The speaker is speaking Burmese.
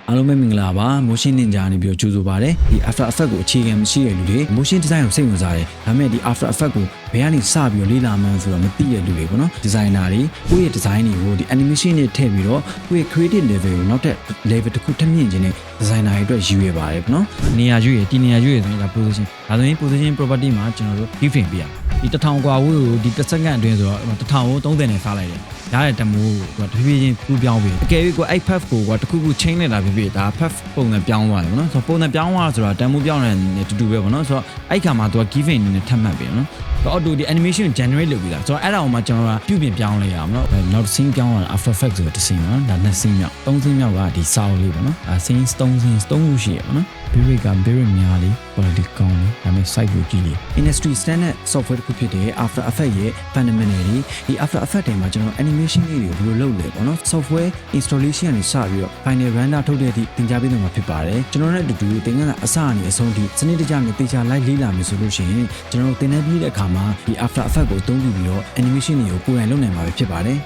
အားလုံးပဲမင်္ဂလာပါ motion ninja နေပြီးတော့ကြိုဆိုပါတယ်ဒီ after effect ကိုအခြေခံမရှိတဲ့လူတွေ motion design ကိုစိတ်ဝင်စားတယ်ဒါပေမဲ့ဒီ after effect ကိုဘယ်ကနေစပြီးတော့လေ့လာမှန်းဆိုတော့မသိတဲ့လူတွေပေါ့နော် designer တွေကိုယ့်ရဲ့ design တွေကိုဒီ animation တွေထည့်ပြီးတော့ကိုယ့်ရဲ့ creative level ကိုနောက်ထပ် level တစ်ခုထပ်မြင့်ခြင်းနဲ့ designer တွေအတွက်ယူရပါတယ်ပေါ့နော်နေရာရွေးဒီနေရာရွေးဆိုရင်ဒါ position ဒါဆိုရင် position property မှာကျွန်တော်တို့ keyframe ပြရဒီ1000กว่าဝို့ကိုဒီ1စက္ကန့်အတွင်းဆိုတော့1000ကို30နဲ့စားလိုက်တယ်ရတဲ့တမိုးကတဖြည်းဖြည်းချင်းပူပြောင်းပြီးအကယ်၍ကိုအဲ့ path ကိုတခုခု chain လိုက်တာဖြစ်ဖြစ်ဒါ path ပုံနဲ့ပြောင်းသွားတယ်ဗောနော်ဆိုတော့ပုံနဲ့ပြောင်းသွားဆိုတာတမိုးပြောင်းတဲ့နဲ့တူတူပဲဗောနော်ဆိုတော့အဲ့ခါမှာသူက keyframe နဲ့ထပ်မှတ်ပြီနော်အော်တိုဒီ animation generate လုပ်ပြီးတာဆိုတော့အဲ့ဒါအောင်မှကျွန်တော်ကပြုပြင်ပြောင်းလိုက်ရအောင်နော်နောက် scene ပြောင်းသွားတာ after effects ဆိုတော့တစ် scene နော်ဒါ2 scene မြောက်3 scene မြောက်ကဒီ sound လေးဗောနော်scene 3 scene 3ခုရှိရဗောနော် very က very များလေး quality ကောင်းလေးဒါပေမဲ့ site ကိုကြည့်လေ industry standard software တစ်ခုဖြစ်တဲ့ after effects ရဲ့ fundamental တွေဒီ after effects တွေမှာကျွန်တော် animation လေးတွေကိုဘယ်လိုလုပ်လဲဗောနော် software installation ကနေစပြီးတော့ final render ထုတ်တဲ့အထိသင်ကြားပေးနေမှာဖြစ်ပါတယ်ကျွန်တော်တို့နဲ့အတူတူသင်ခန်းစာအစအနေအဆုံးထိစနစ်တကျနဲ့တေချာလိုက်လေ့လာမယ်ဆိုလို့ရှိရင်ကျွန်တော်တို့သင်တန်းပြီးတဲ့အခါမှာဒီ after effects ကိုအသုံးပြုပြီးတော့ animation တွေကိုကိုယ်တိုင်လုပ်နိုင်မှာဖြစ်ပါတယ်